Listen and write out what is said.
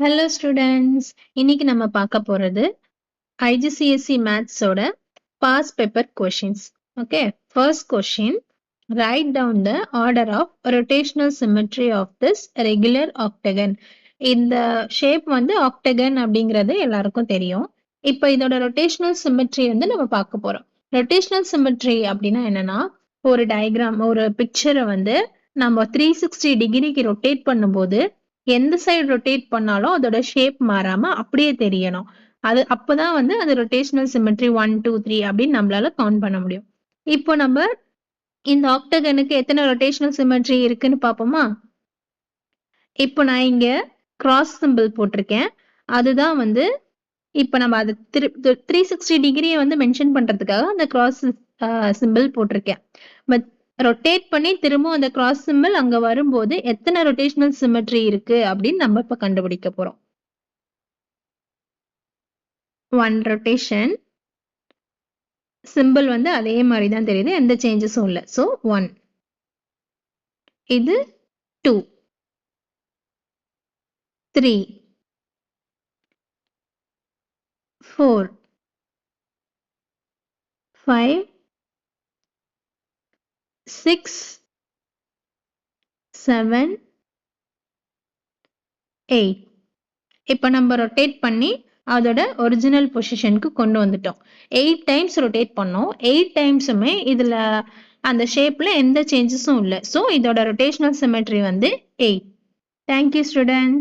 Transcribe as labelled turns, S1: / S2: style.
S1: Hello students, இன்னைக்கு நம்ம பார்க்க போறது ஐஜிசிஎஸ்சி மேத்ஸோட past paper questions. Okay, first question, right down the order of rotational symmetry of this regular octagon. இந்த shape வந்து ஆக்டகன் அப்படிங்கிறது எல்லாருக்கும் தெரியும். இப்போ இதோட ரொட்டேஷனல் சிமெட்ரி வந்து நம்ம பார்க்க போறோம். ரொட்டேஷனல் சிமெட்ரி அப்படின்னா என்னன்னா, ஒரு டயக்ராம், ஒரு பிக்சரை வந்து நம்ம 360 டிகிரிக்கு ரொட்டேட் பண்ணும்போது எந்த சைடு ரொட்டேட் பண்ணாலும் அதோட ஷேப் மாறாம அப்படியே தெரியணும். அது அப்பதான் வந்து அது ரொட்டேஷனல் சிமெட்ரி 1 2 3 அப்படின்னு நம்மளால கவுண்ட் பண்ண முடியும். இப்போ நம்ம இந்த ஆக்டகனுக்கு எத்தனை ரொட்டேஷனல் சிமெட்ரி இருக்குன்னு பார்ப்போமா? இப்போ நான் இங்க கிராஸ் சிம்பிள் போட்டிருக்கேன். அதுதான் வந்து இப்போ நம்ம அது 360 டிகிரியை வந்து மென்ஷன் பண்றதுக்காக அந்த கிராஸ் சிம்பிள் போட்டிருக்கேன். பட் ரொட்டேட் பண்ணி திரும்ப அந்த கிராஸ் சிம்பிள் அங்க வரும்போது எத்தனை ரொட்டேஷனல் சிமெட்ரி இருக்கு அப்படின்னு நம்ம இப்ப கண்டுபிடிக்க போறோம். 1 ரொட்டேஷன், சிம்பிள் வந்து அதே மாதிரி தான் தெரியுது, எந்த சேஞ்சஸும் இல்லை. ஸோ 1, இது 2, 3, 4, 5, 6, 7, 8. இப்போ நம்ம ரொட்டேட் பண்ணி அதோட ஒரிஜினல் பொசிஷனுக்கு கொண்டு வந்துட்டோம். 8 டைம்ஸ் ரொட்டேட் பண்ணோம். 8 டைம்ஸுமே இதுல அந்த ஷேப்ல எந்த சேஞ்சஸும் இல்லை. ஸோ இதோட ரொட்டேஷனல் சிமெட்ரி வந்து 8. Thank you student.